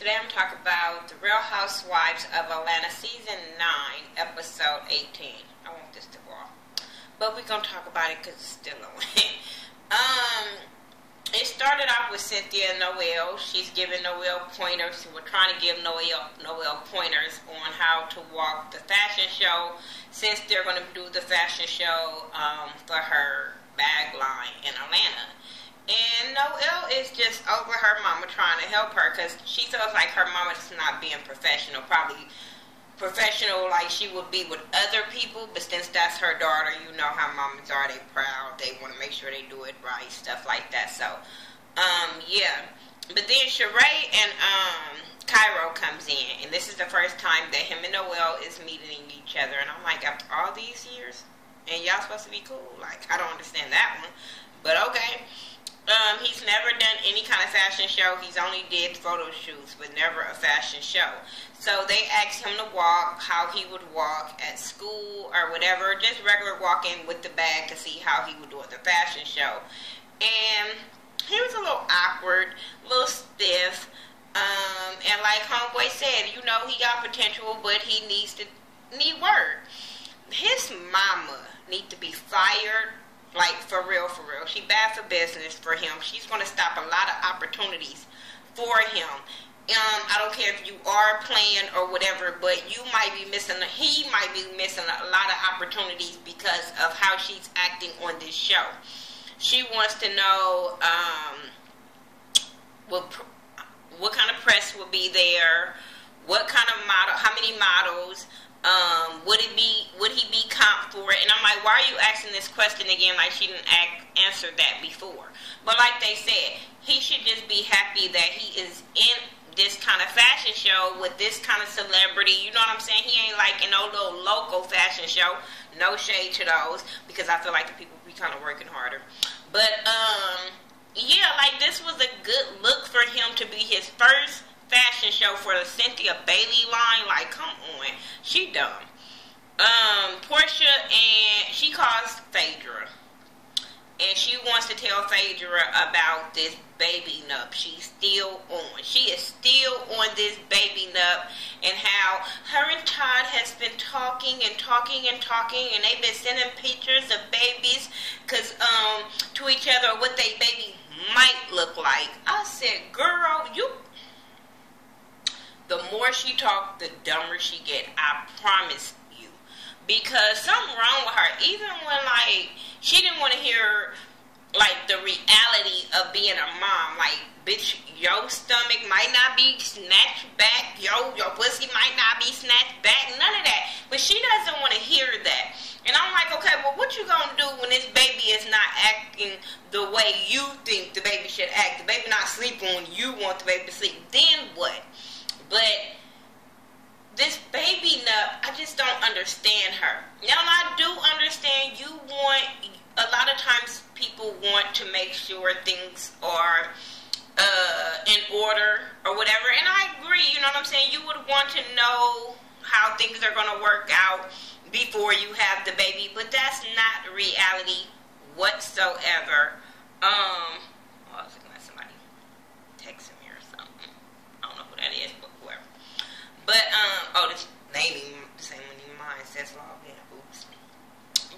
Today I'm talking about the Real Housewives of Atlanta Season 9, Episode 18. I want this to go off. But we're going to talk about it because it's still on. It started off with Cynthia and Noelle. She's giving Noelle pointers. We're trying to give Noelle pointers on how to walk the fashion show, since they're going to do the fashion show for her bag line in Atlanta. And Noelle is just over her mama trying to help her because she feels like her mama's not being professional. Probably professional like she would be with other people, but since that's her daughter, you know how mamas are. They proud. They want to make sure they do it right, stuff like that. So, yeah. But then Sheree and Cairo comes in, and this is the first time that him and Noelle is meeting each other. And I'm like, after all these years, and y'all supposed to be cool? Like, I don't understand that one. But okay. He's never done any kind of fashion show. He's only did photo shoots, but never a fashion show. So they asked him to walk, how he would walk at school or whatever, just regular walking with the bag to see how he would do at the fashion show. And he was a little awkward, a little stiff. And like Homeboy said, you know, he got potential, but he need work. His mama need to be fired. Like, for real, for real. She bad for business for him. She's going to stop a lot of opportunities for him. I don't care if you are playing or whatever, but you might be missing, he might be missing a lot of opportunities because of how she's acting on this show. She wants to know what kind of press will be there, what kind of model, how many models, would he be comped for it? And I'm like, why are you asking this question again like she didn't answer that before? But like they said, he should just be happy that he is in this kind of fashion show with this kind of celebrity. You know what I'm saying? He ain't like in no little local fashion show. No shade to those, because I feel like the people be kind of working harder. But, yeah, like this was a good look for him to be his first fashion show for the Cynthia Bailey line. Like, come on, she dumb. Portia, and she calls Phaedra, and she wants to tell Phaedra about this baby nup. She's still on. She is still on this baby nup, and how her and Todd has been talking and talking and talking, and they've been sending pictures of babies, to each other, what they baby might look like. I said, girl, the more she talk, the dumber she get. I promise you. Because something wrong with her. Even when, like, she didn't want to hear, like, the reality of being a mom. Like, bitch, your stomach might not be snatched back. Your pussy might not be snatched back. None of that. But she doesn't want to hear that. And I'm like, okay, well, what you gonna do when this baby is not acting the way you think the baby should act? The baby not sleeping when you want the baby to sleep. Then what? But this baby nup, I just don't understand her. Now, I do understand a lot of times people want to make sure things are in order or whatever. And I agree, you know what I'm saying? You would want to know how things are going to work out before you have the baby. But that's not reality whatsoever. I was looking at somebody texting me or something. I don't know who that is, but whoever. But, this name even the same one in mine says log in. Oops.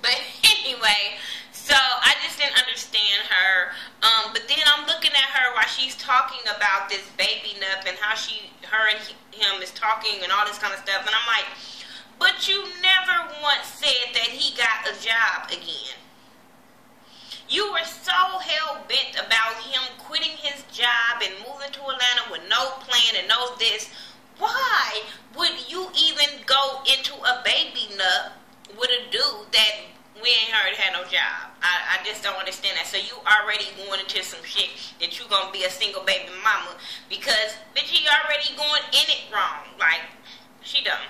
But anyway, so I just didn't understand her. But then I'm looking at her while she's talking about this baby nup and how her and him is talking and all this kind of stuff. And I'm like, but you never once said that he got a job again. You were so hell-bent about him quitting his job and moving to Atlanta with no plan and no this. Why would you even go into a baby nut with a dude that we ain't heard had no job? I just don't understand that. So you already going into some shit that you gonna be a single baby mama because, bitch, you already going in it wrong. Like, she dumb.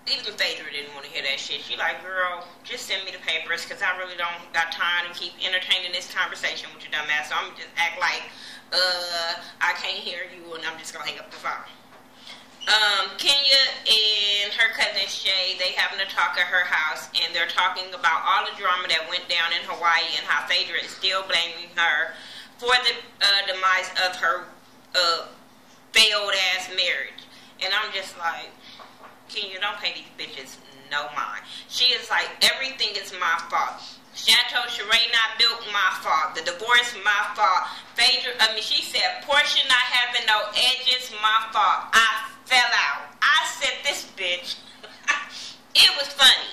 Even Phaedra didn't want to hear that shit. She like, girl, just send me the papers because I really don't got time to keep entertaining this conversation with your dumb ass. So I'm just act like I can't hear you and I'm just going to hang up the phone. Kenya and her cousin Shay, they having a talk at her house, and they're talking about all the drama that went down in Hawaii and how Phaedra is still blaming her for the demise of her failed ass marriage. And I'm just like, Kenya, don't pay these bitches no mind. She is like, everything is my fault. Chateau Sheree not built, my fault. The divorce, my fault. She said, Portia not having no edges, my fault. I fell out. I said, this bitch. It was funny.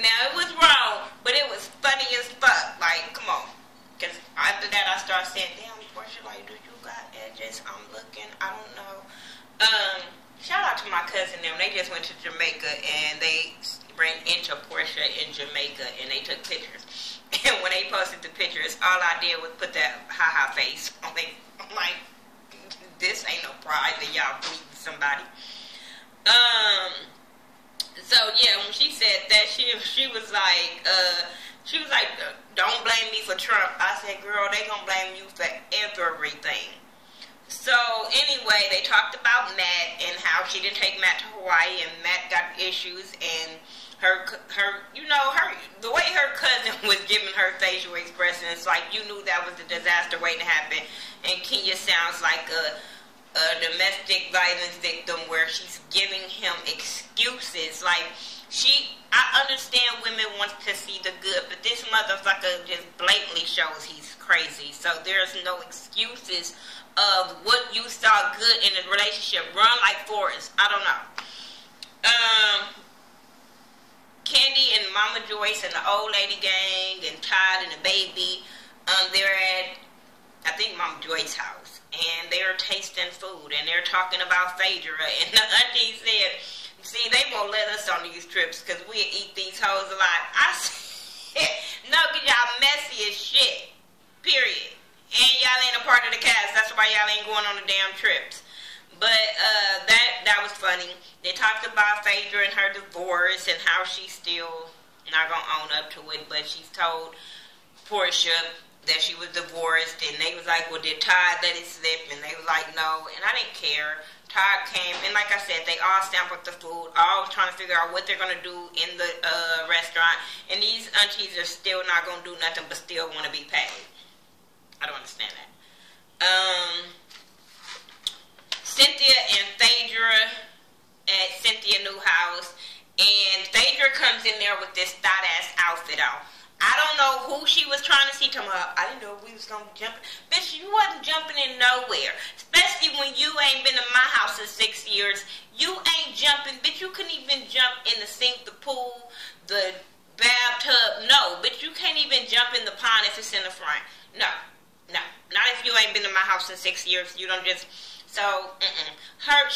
Now, it was wrong, but it was funny as fuck. Like, come on. Because after that, I started saying, damn, Portia, like, do you got edges? I'm looking. I don't know. Shout out to my cousin them. They just went to Jamaica, and they ran into Portia in Jamaica, and they took pictures. And when they posted the pictures, all I did was put that ha-ha face on me. I'm like, this ain't no pride that y'all bleeding somebody. So yeah, when she said that, she was like, don't blame me for Trump. I said, girl, they gonna blame you for everything. So anyway, they talked about Matt and how she didn't take Matt to Hawaii, and Matt got issues, and the way her cousin was giving her facial expressions, like, you knew that was a disaster waiting to happen. And Kenya sounds like a domestic violence victim where she's giving him excuses. Like, I understand women want to see the good, but this motherfucker just blatantly shows he's crazy. So there's no excuses of what you saw good in the relationship. Run like Forrest. I don't know. Candy and Mama Joyce and the old lady gang and Todd and the baby, they're at, I think, Mama Joyce's house, and they're tasting food, and they're talking about Phaedra, and the auntie said, see, they won't let us on these trips because we eat these hoes alive. I said, no, because y'all messy as shit, period, and y'all ain't a part of the cast. That's why y'all ain't going on the damn trips. But that was funny. They talked about Phaedra and her divorce and how she's still not going to own up to it, but she's told Portia that she was divorced, and they was like, well, did Todd let it slip? And they was like, no, and I didn't care. Todd came, and like I said, they all sampled the food, all trying to figure out what they're going to do in the restaurant, and these aunties are still not going to do nothing but still want to be paid. I don't understand that. Cynthia and Phaedra at Cynthia new house, and Phaedra comes in there with this thought-ass outfit on. I don't know who she was trying to see. I didn't know we was going to be jumping. Bitch, you wasn't jumping in nowhere. Especially when you ain't been to my house in 6 years. You ain't jumping. Bitch, you couldn't even jump in the sink, the pool, the bathtub. No, bitch, you can't even jump in the pond if it's in the front. No. Not if you ain't been to my house in 6 years. You don't just... So,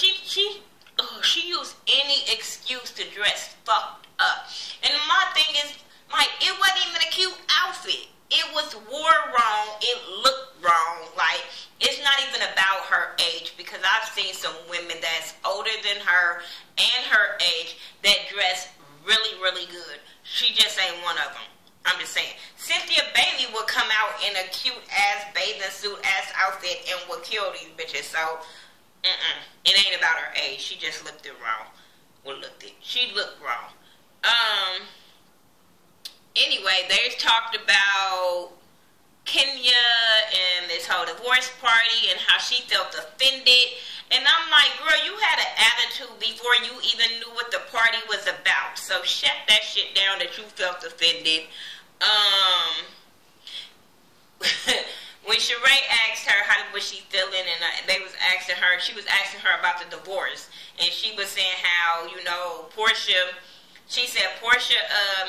she used any excuse to dress fucked up. And my thing is, like, it wasn't even a cute outfit. It was wore wrong. It looked wrong. Like, it's not even about her age, because I've seen some women that's older than her and her age that dress really, really good. She just ain't one of them. I'm just saying. Cynthia Bailey would come out in a cute-ass bathing suit-ass outfit and would kill these bitches. So, it ain't about her age. She just looked it wrong. She looked wrong. Anyway, they talked about Kenya and this whole divorce party and how she felt offended. And I'm like, girl, you had an attitude before you even knew what the party was about. So shut that shit down that you felt offended. When Sheree asked her how was she feeling, and they was asking her, she was asking her about the divorce, and she was saying how, you know, Portia, she said Portia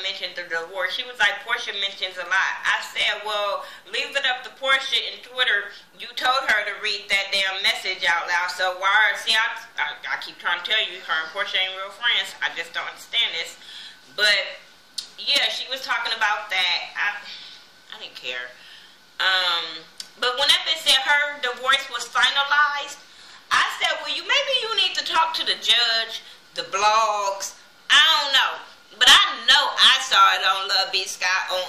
mentioned the divorce. She was like, Portia mentions a lot. I said, well, leave it up to Portia in Twitter. You told her to read that damn message out loud. So why? See, I keep trying to tell you, her and Portia ain't real friends. I just don't understand this. But yeah, she was talking about that. I didn't care. But when that bitch said her divorce was finalized, I said, well, maybe you need to talk to the judge, the blogs. I don't know. But I know I saw it on Love Beat Scott on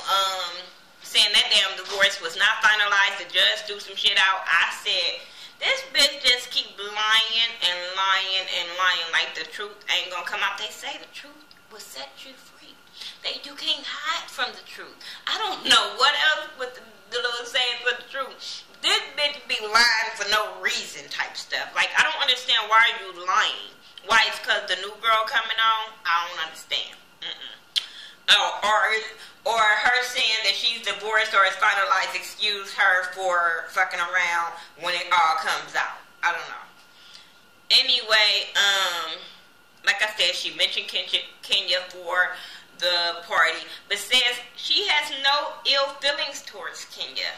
saying that damn divorce was not finalized. The judge threw some shit out. I said, this bitch just keep lying and lying and lying like the truth ain't gonna come out. They say the truth will set you free. You can't hide from the truth. I don't know what else with the little saying for the truth. This bitch be lying for no reason type stuff. Like, I don't understand why are you lying? Why? It's because the new girl coming on? I don't understand. Or her saying that she's divorced or is finalized excuse her for fucking around when it all comes out. I don't know. Anyway, like I said, she mentioned Kenya for the party, but says she has no ill feelings towards Kenya.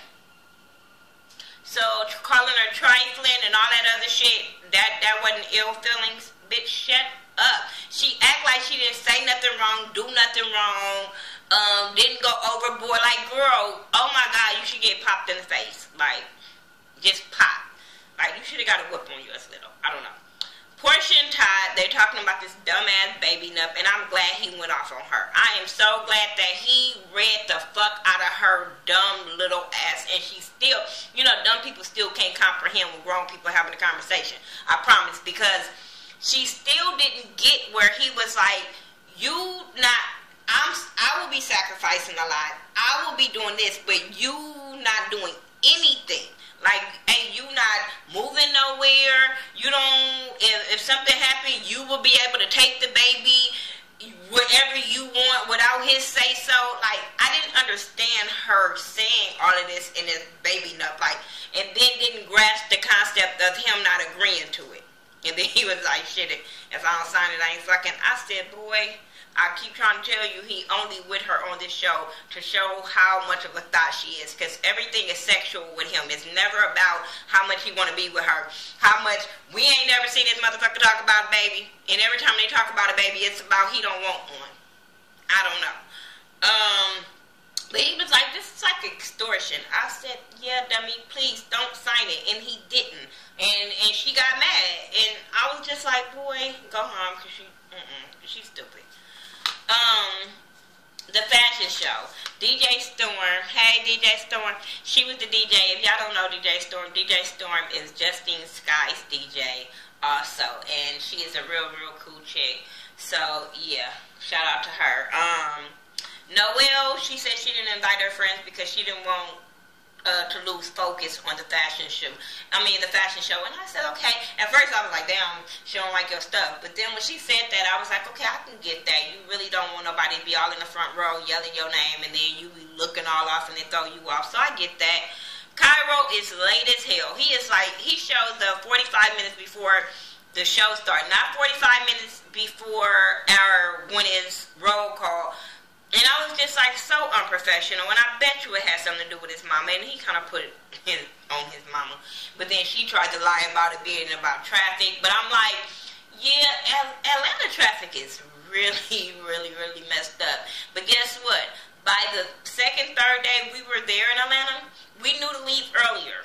So calling her trifling and all that other shit, that wasn't ill feelings. Bitch, shut up. She act like she didn't say nothing wrong, do nothing wrong, didn't go overboard. Like, girl, oh my God, you should get popped in the face. Like, just pop. Like, you should have got a whoop on yours little. I don't know. Portia and Todd, they're talking about this dumbass baby nup, and I'm glad he went off on her. I am so glad that he read the fuck out of her dumb little ass, and she still, you know, dumb people still can't comprehend when grown people are having a conversation. I promise, because she still didn't get where he was like, I will be sacrificing a lot. I will be doing this, but you not doing anything. Like, and you not moving nowhere. You don't, if something happened, you will be able to take the baby wherever you want without his say-so. Like, I didn't understand her saying all of this in his baby nup. Like, and then didn't grasp the concept of him not agreeing to it. And then he was like, shit, if I don't sign it, I ain't fucking. I said, boy, I keep trying to tell you, he only with her on this show to show how much of a thought she is. Because everything is sexual with him. It's never about how much he want to be with her. How much, we ain't never seen this motherfucker talk about a baby. And every time they talk about a baby, it's about he don't want one. I don't know. But he was like, this is like extortion. I said, yeah, dummy, please don't sign it. And he didn't. And she got mad. And I was just like, boy, go home, because she's stupid. The fashion show. DJ Storm. Hey, DJ Storm. She was the DJ. If y'all don't know DJ Storm is Justine Sky's DJ also. And she is a real, real cool chick. So, yeah. Shout out to her. Noelle, she said she didn't invite her friends because she didn't want to lose focus on the fashion show. The fashion show. And I said, okay. At first I was like, damn, she don't like your stuff. But then when she said that, I was like, okay, I can get that. You really don't want nobody to be all in the front row yelling your name and then you be looking all off and they throw you off. So I get that. Cairo is late as hell. He is like, he shows up 45 minutes before the show starts. Not 45 minutes before when it's roll call. And I was just like so unprofessional, and I bet you it had something to do with his mama, and he kind of put it on his mama. But then she tried to lie about it being about traffic, but I'm like, yeah, Atlanta traffic is really, really, really messed up. But guess what? By the second, third day we were there in Atlanta, we knew to leave earlier.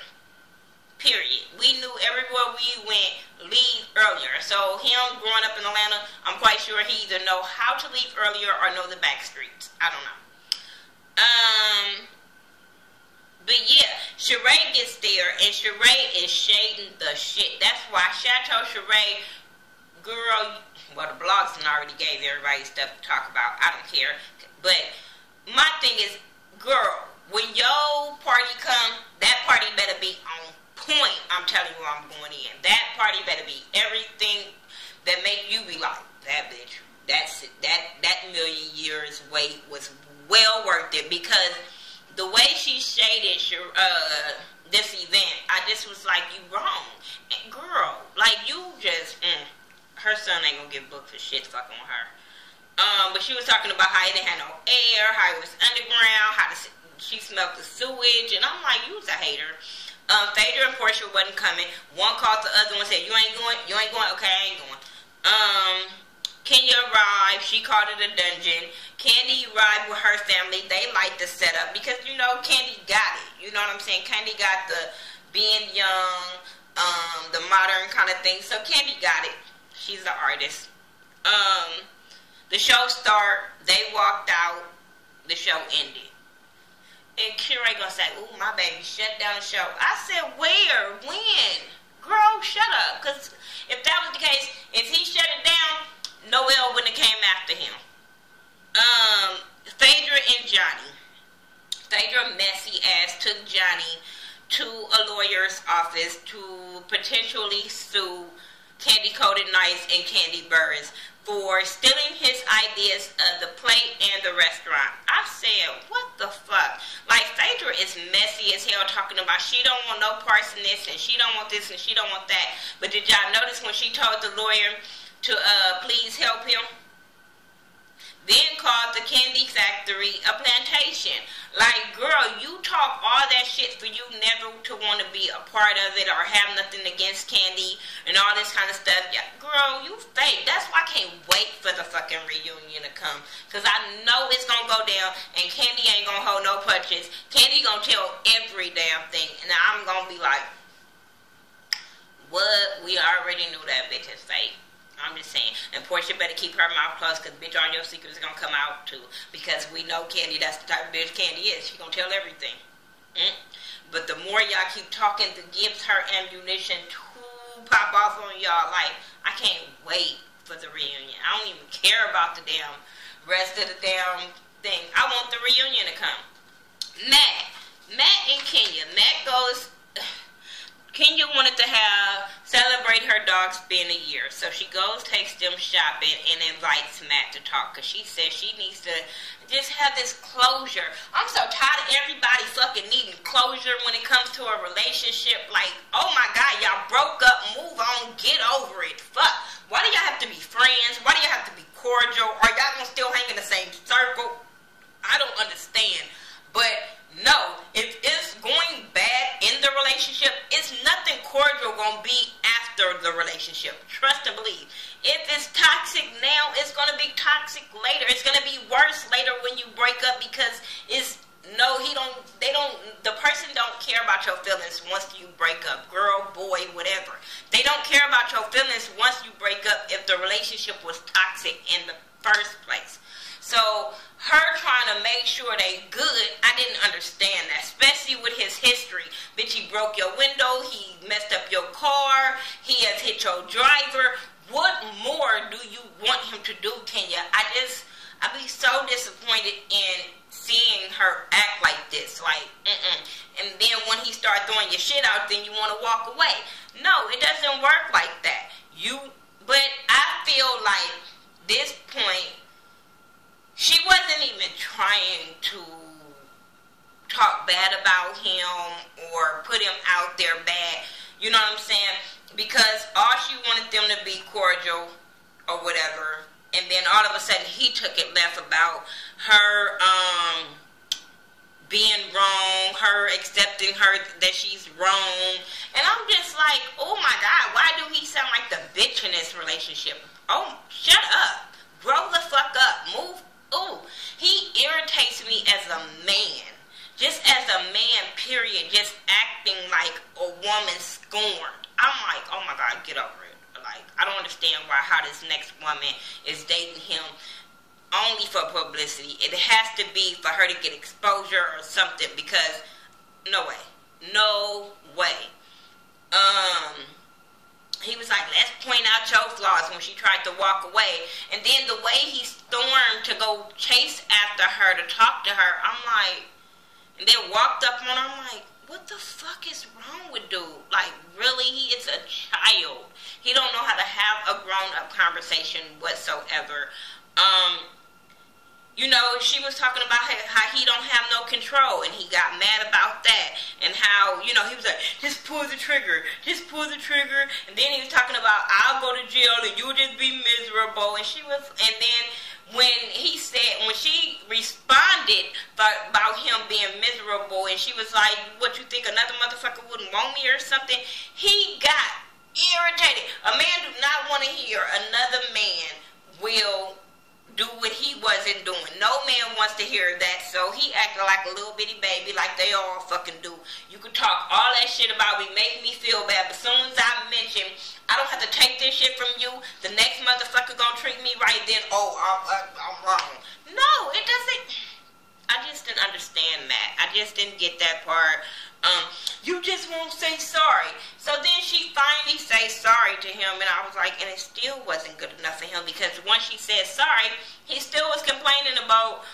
Period. We knew everywhere we went, leave earlier. So him growing up in Atlanta, I'm quite sure he either know how to leave earlier or know the back streets. I don't know. But yeah, Sheree gets there, and Sheree is shading the shit. That's why Chateau Sheree, girl, well, the blogs already gave everybody stuff to talk about. I don't care. But my thing is, girl, when your party come, that party better be on point. I'm telling you where I'm going in. That party better be everything that make you be like, that bitch, that's it. That million years wait was well worth it, because the way she shaded this event, I just was like, you wrong. And girl, like, you just, her son ain't gonna get booked for shit fucking with her. But she was talking about how it didn't have no air, how it was underground, how she smelled the sewage, and I'm like, you was a hater. Phaedra and Portia wasn't coming. One called the other one, said, you ain't going? You ain't going? Okay, I ain't going. Kenya arrived. She called it a dungeon. Candy arrived with her family. They liked the setup because, you know, Candy got it. You know what I'm saying? Candy got the being young, the modern kind of thing. So Candy got it. She's the artist. The show started. They walked out. The show ended. And Kira gonna say, ooh, my baby shut down the show. I said, where? When? Girl, shut up. Because if that was the case, if he shut it down, Noelle wouldn't have came after him. Phaedra and Johnny. Phaedra, messy ass, took Johnny to a lawyer's office to potentially sue Candy Coated Nights and Candy Burris for stealing his ideas of the plate and the restaurant. I said, what the fuck? Like, Phaedra is messy as hell talking about she don't want no parts in this and she don't want this and she don't want that. But did y'all notice when she told the lawyer to please help him? Then called the candy factory a plantation. Like, girl, you talk all that shit for you never to want to be a part of it or have nothing against Candy and all this kind of stuff. Yeah, girl, you fake. That's why I can't wait for the fucking reunion to come. Because I know it's going to go down and Candy ain't going to hold no punches. Candy going to tell every damn thing. And I'm going to be like, what? We already knew that bitch is fake. I'm just saying. And Portia better keep her mouth closed because, bitch, all your secrets are going to come out, too. Because we know Candy, that's the type of bitch Candy is. She going to tell everything. But the more y'all keep talking, that gives her ammunition to pop off on y'all. Like, I can't wait for the reunion. I don't even care about the damn rest of the damn thing. I want the reunion to come. Matt and Kenya. Matt goes... Kenya wanted to celebrate her dog's been a year. So she goes, takes them shopping, and invites Matt to talk. Because she says she needs to just have this closure. I'm so tired of everybody fucking needing closure when it comes to a relationship. Like, oh my God, y'all broke up, move on, get over it. Fuck. Why do y'all have to be friends? Why do y'all have to be cordial? Are y'all gonna still hang in the same circle? I don't understand. But no, if it's going bad in the relationship, it's nothing cordial gonna be after the relationship. Trust and believe. If it's toxic now, it's gonna be toxic later. It's gonna be worse later when you break up because the person don't care about your feelings once you break up. Girl, boy, whatever. They don't care about your feelings once you break up if the relationship was toxic in the first place. So, her trying to make sure they good, I didn't understand that. Especially with his history. Bitch, he broke your window, he messed up your car, he has hit your driver. What more do you want him to do, Kenya? I be so disappointed in seeing her act like this. Like, And then when he start throwing your shit out, then you want to walk away. No, it doesn't work like that. But I feel like this point, she wasn't even trying to talk bad about him or put him out there bad. You know what I'm saying? Because all she wanted them to be cordial or whatever. And then all of a sudden he took it left about her being wrong, her accepting her that she's wrong. And I'm just like, oh my God, why do he sound like the bitch in this relationship? Oh, shut up. Grow the fuck up. Move. Ooh, he irritates me as a man. Just as a man, period. Just acting like a woman scorned. I'm like, oh my God, get over it. Like, I don't understand how this next woman is dating him only for publicity. It has to be for her to get exposure or something because no way. No way. He was like, let's point out your flaws when she tried to walk away. And then the way he stormed to go chase after her, to talk to her, I'm like, and then walked up on her, I'm like, what the fuck is wrong with dude? Like, really? He is a child. He don't know how to have a grown-up conversation whatsoever. She was talking about how he don't have no control, and he got mad about that, and how, he was like, just pull the trigger, and then he was talking about, I'll go to jail, and you'll just be miserable, and then when she responded about him being miserable, and she was like, what, you think another motherfucker wouldn't want me or something? He got irritated. A man do not want to hear another man will do what he wasn't doing. No man wants to hear that, so he acted like a little bitty baby, like they all fucking do. You could talk all that shit about me, make me feel bad, but as soon as I mention, I don't have to take this shit from you, the next motherfucker gonna treat me right then, I'm wrong. No, it doesn't. I just didn't understand that. I just didn't get that part. You just won't say sorry. So then she finally says sorry to him, and I was like, and it still wasn't good enough for him, because once she said sorry, he still was complaining about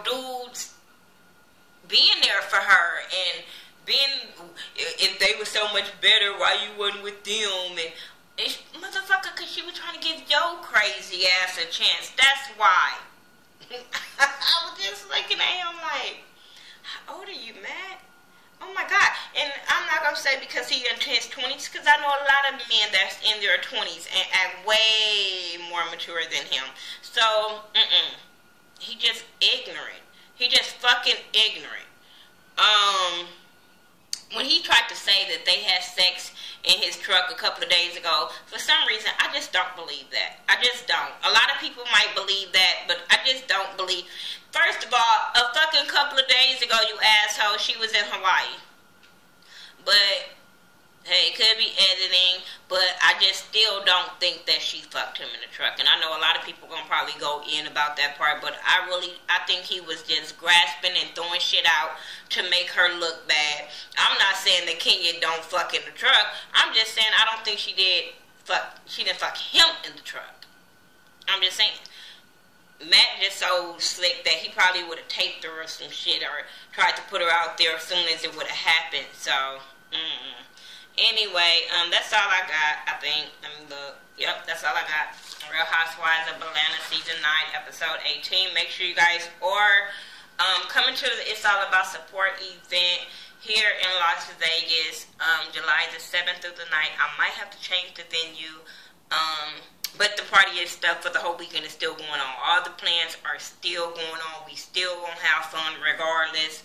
dudes being there for her, and if they were so much better, why you wasn't with them, and Motherfucker, because she was trying to give your crazy ass a chance. That's why. I was just looking at him like, how old are you, Matt? Oh my God. And I'm not going to say because he into his 20s, because I know a lot of men that's in their 20s and act way more mature than him. So, he just ignorant. He just fucking ignorant. When he tried to say that they had sex in his truck a couple of days ago, for some reason, I just don't believe that. I just don't. A lot of people might believe that, but I just don't believe. First of all, a fucking couple of days ago, you asshole, she was in Hawaii. But, hey, it could be editing, but I just still don't think that she fucked him in the truck. And I know a lot of people gonna probably go in about that part, but I think he was just grasping and throwing shit out to make her look bad. I'm not saying that Kenya don't fuck in the truck. I'm just saying I don't think she didn't fuck him in the truck. I'm just saying. Matt just so slick that he probably would have taped her or some shit or tried to put her out there as soon as it would have happened. So, Anyway, that's all I got, I think. Let me look. Yep, that's all I got. Real Housewives of Atlanta Season 9, Episode 18. Make sure you guys are coming to the It's All About Support event here in Las Vegas, July the 7th through the 9th. I might have to change the venue, but the party and stuff for the whole weekend is still going on. All the plans are still going on. We still gonna have fun regardless.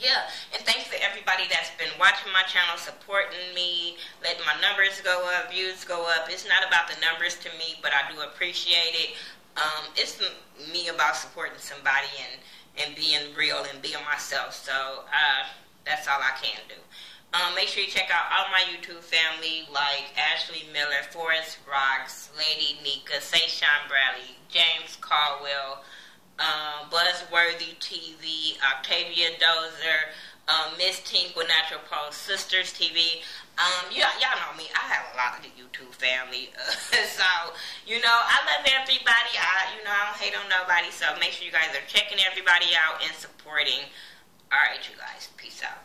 Yeah, and thanks to everybody that's been watching my channel, supporting me, letting my numbers go up, views go up. It's not about the numbers to me, but I do appreciate it. It's me about supporting somebody and being real and being myself. So, that's all I can do. Make sure you check out all my YouTube family like Ashley Miller, Forrest Rocks, Lady Nika, Sean Bradley, James Caldwell, Buzzworthy TV, Octavia Dozer, Miss Tink with Natural Pose, Sisters TV. Y'all know me. I have a lot of the YouTube family. So, I love everybody. I don't hate on nobody. So make sure you guys are checking everybody out and supporting. Alright, you guys. Peace out.